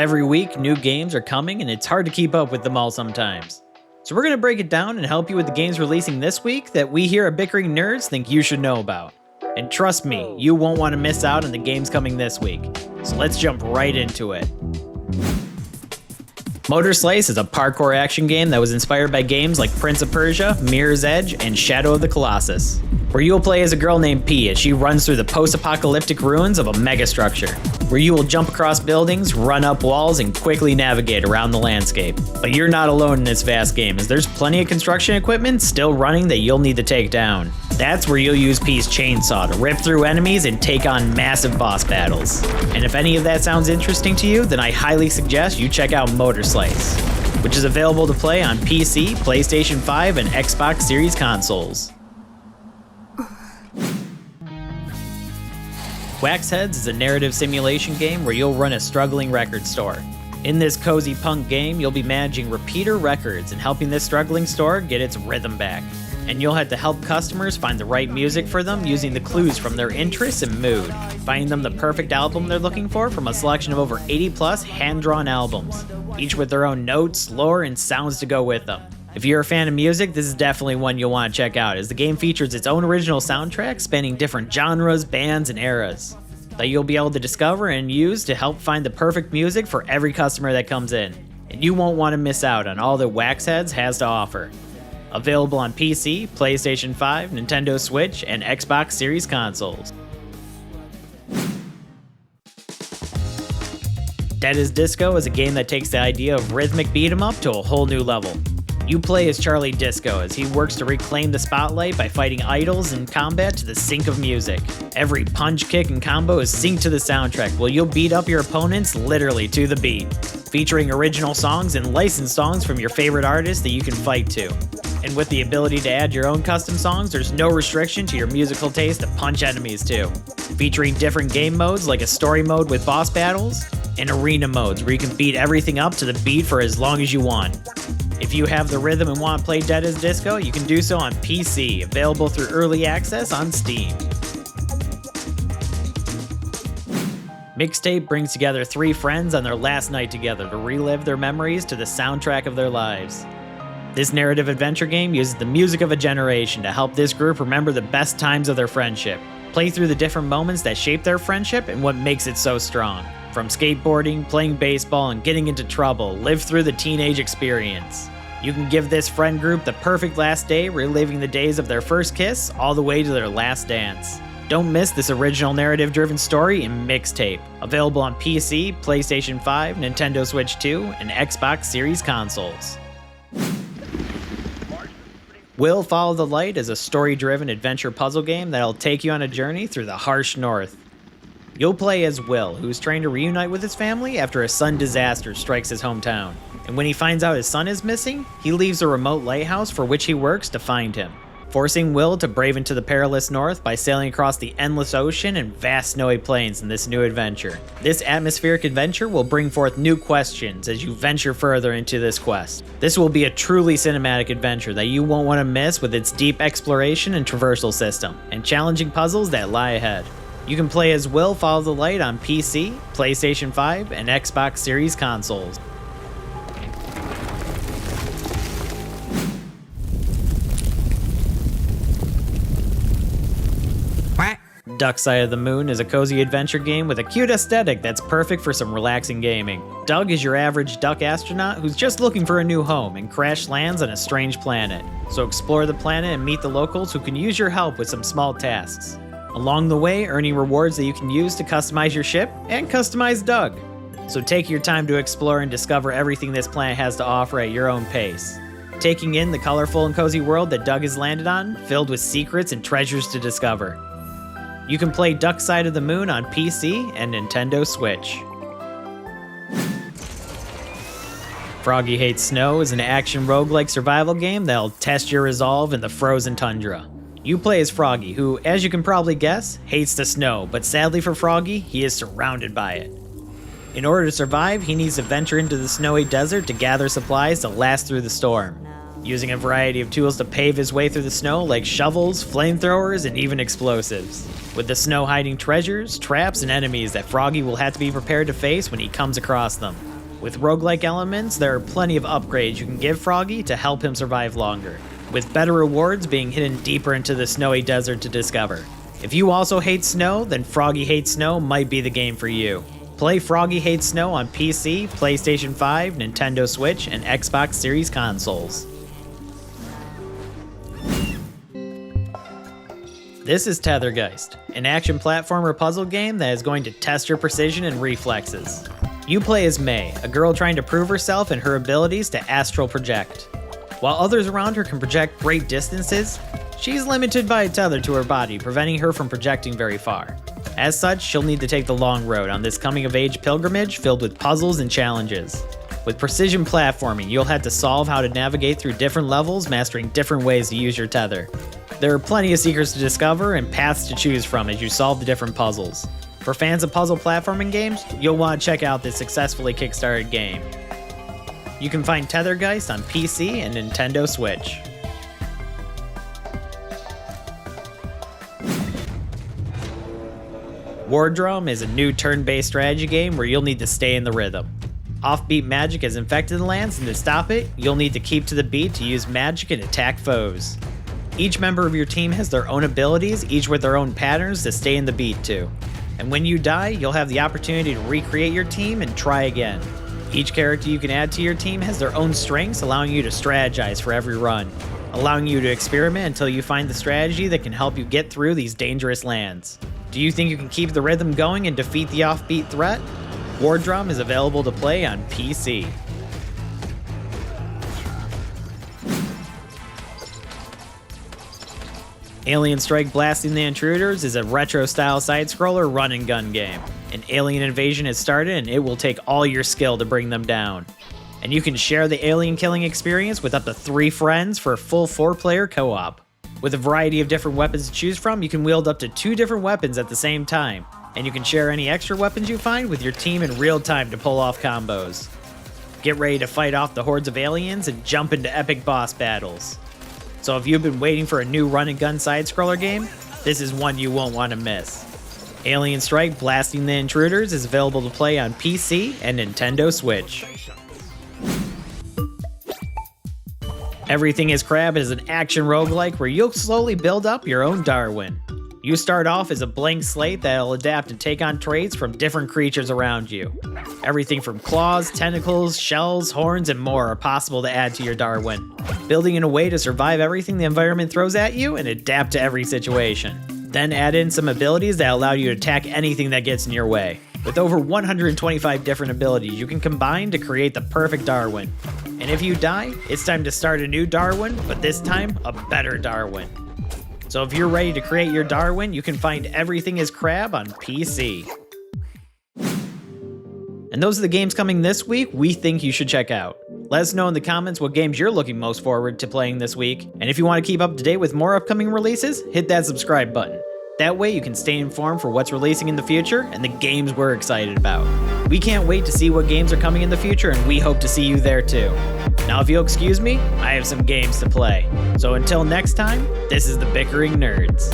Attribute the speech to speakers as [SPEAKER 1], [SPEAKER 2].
[SPEAKER 1] Every week, new games are coming and it's hard to keep up with them all sometimes. So we're going to break it down and help you with the games releasing this week that we here at Bickering Nerds think you should know about. And trust me, you won't want to miss out on the games coming this week. So let's jump right into it. Motorslice is a parkour action game that was inspired by games like Prince of Persia, Mirror's Edge, and Shadow of the Colossus, where you'll play as a girl named P as she runs through the post-apocalyptic ruins of a megastructure, where you will jump across buildings, run up walls, and quickly navigate around the landscape. But you're not alone in this vast game, as there's plenty of construction equipment still running that you'll need to take down. That's where you'll use P's chainsaw to rip through enemies and take on massive boss battles. And if any of that sounds interesting to you, then I highly suggest you check out Motorslice, which is available to play on PC, PlayStation 5, and Xbox Series consoles. Waxheads is a narrative simulation game where you'll run a struggling record store. In this cozy punk game, you'll be managing repeater records and helping this struggling store get its rhythm back. And you'll have to help customers find the right music for them using the clues from their interests and mood, finding them the perfect album they're looking for from a selection of over 80 plus hand-drawn albums, each with their own notes, lore, and sounds to go with them. If you're a fan of music, this is definitely one you'll want to check out, as the game features its own original soundtrack spanning different genres, bands, and eras that you'll be able to discover and use to help find the perfect music for every customer that comes in. And you won't want to miss out on all that Waxheads has to offer. Available on PC, PlayStation 5, Nintendo Switch, and Xbox Series consoles. Dead is Disco is a game that takes the idea of rhythmic beat 'em up to a whole new level. You play as Charlie Disco as he works to reclaim the spotlight by fighting idols in combat to the sync of music. Every punch, kick, and combo is synced to the soundtrack, while you'll beat up your opponents literally to the beat, featuring original songs and licensed songs from your favorite artists that you can fight to. And with the ability to add your own custom songs, there's no restriction to your musical taste to punch enemies to. Featuring different game modes like a story mode with boss battles, and arena modes where you can beat everything up to the beat for as long as you want. If you have the rhythm and want to play Dead is Disco, you can do so on PC, available through early access on Steam. Mixtape brings together three friends on their last night together to relive their memories to the soundtrack of their lives. This narrative adventure game uses the music of a generation to help this group remember the best times of their friendship, play through the different moments that shape their friendship and what makes it so strong. From skateboarding, playing baseball, and getting into trouble, live through the teenage experience. You can give this friend group the perfect last day, reliving the days of their first kiss all the way to their last dance. Don't miss this original narrative-driven story in Mixtape, available on PC, PlayStation 5, Nintendo Switch 2, and Xbox Series consoles. Will Follow the Light is a story-driven adventure puzzle game that'll take you on a journey through the harsh north. You'll play as Will, who is trying to reunite with his family after a sun disaster strikes his hometown. And when he finds out his son is missing, he leaves a remote lighthouse for which he works to find him, forcing Will to brave into the perilous north by sailing across the endless ocean and vast snowy plains in this new adventure. This atmospheric adventure will bring forth new questions as you venture further into this quest. This will be a truly cinematic adventure that you won't want to miss, with its deep exploration and traversal system, and challenging puzzles that lie ahead. You can play as Will Follow the Light on PC, PlayStation 5, and Xbox Series consoles. Duck Side of the Moon is a cozy adventure game with a cute aesthetic that's perfect for some relaxing gaming. Doug is your average duck astronaut who's just looking for a new home and crash lands on a strange planet. So explore the planet and meet the locals who can use your help with some small tasks. Along the way, earning rewards that you can use to customize your ship and customize Doug. So take your time to explore and discover everything this planet has to offer at your own pace, taking in the colorful and cozy world that Doug has landed on, filled with secrets and treasures to discover. You can play Duck Side of the Moon on PC and Nintendo Switch. Froggy Hates Snow is an action roguelike survival game that'll test your resolve in the frozen tundra. You play as Froggy, who, as you can probably guess, hates the snow, but sadly for Froggy, he is surrounded by it. In order to survive, he needs to venture into the snowy desert to gather supplies to last through the storm, using a variety of tools to pave his way through the snow like shovels, flamethrowers, and even explosives, with the snow hiding treasures, traps, and enemies that Froggy will have to be prepared to face when he comes across them. With roguelike elements, there are plenty of upgrades you can give Froggy to help him survive longer, with better rewards being hidden deeper into the snowy desert to discover. If you also hate snow, then Froggy Hates Snow might be the game for you. Play Froggy Hates Snow on PC, PlayStation 5, Nintendo Switch, and Xbox Series consoles. This is Tethergeist, an action platformer puzzle game that is going to test your precision and reflexes. You play as May, a girl trying to prove herself and her abilities to astral project. While others around her can project great distances, she's limited by a tether to her body, preventing her from projecting very far. As such, she'll need to take the long road on this coming-of-age pilgrimage filled with puzzles and challenges. With precision platforming, you'll have to solve how to navigate through different levels, mastering different ways to use your tether. There are plenty of secrets to discover and paths to choose from as you solve the different puzzles. For fans of puzzle platforming games, you'll want to check out this successfully kickstarted game. You can find Tethergeist on PC and Nintendo Switch. Wardrum is a new turn-based strategy game where you'll need to stay in the rhythm. Offbeat magic has infected the lands, and to stop it, you'll need to keep to the beat to use magic and attack foes. Each member of your team has their own abilities, each with their own patterns to stay in the beat to. And when you die, you'll have the opportunity to recreate your team and try again. Each character you can add to your team has their own strengths, allowing you to strategize for every run, allowing you to experiment until you find the strategy that can help you get through these dangerous lands. Do you think you can keep the rhythm going and defeat the offbeat threat? Wardrum is available to play on PC. Alien Strike Blasting the Intruders is a retro-style side-scroller run-and-gun game. An alien invasion has started and it will take all your skill to bring them down. And you can share the alien killing experience with up to 3 friends for a full 4-player co-op. With a variety of different weapons to choose from, you can wield up to 2 different weapons at the same time. And you can share any extra weapons you find with your team in real time to pull off combos. Get ready to fight off the hordes of aliens and jump into epic boss battles. So if you've been waiting for a new run-and-gun side-scroller game, this is one you won't want to miss. Alien Strike Blasting the Intruders is available to play on PC and Nintendo Switch. Everything is Crab is an action roguelike where you'll slowly build up your own Darwin. You start off as a blank slate that'll adapt and take on traits from different creatures around you. Everything from claws, tentacles, shells, horns, and more are possible to add to your Darwin, building in a way to survive everything the environment throws at you and adapt to every situation. Then add in some abilities that allow you to attack anything that gets in your way. With over 125 different abilities you can combine to create the perfect Darwin. And if you die, it's time to start a new Darwin, but this time, a better Darwin. So if you're ready to create your Darwin, you can find Everything is Crab on PC. And those are the games coming this week we think you should check out. Let us know in the comments what games you're looking most forward to playing this week. And if you want to keep up to date with more upcoming releases, hit that subscribe button. That way you can stay informed for what's releasing in the future and the games we're excited about. We can't wait to see what games are coming in the future, and we hope to see you there too. Now if you'll excuse me, I have some games to play. So until next time, this is the Bickering Nerds.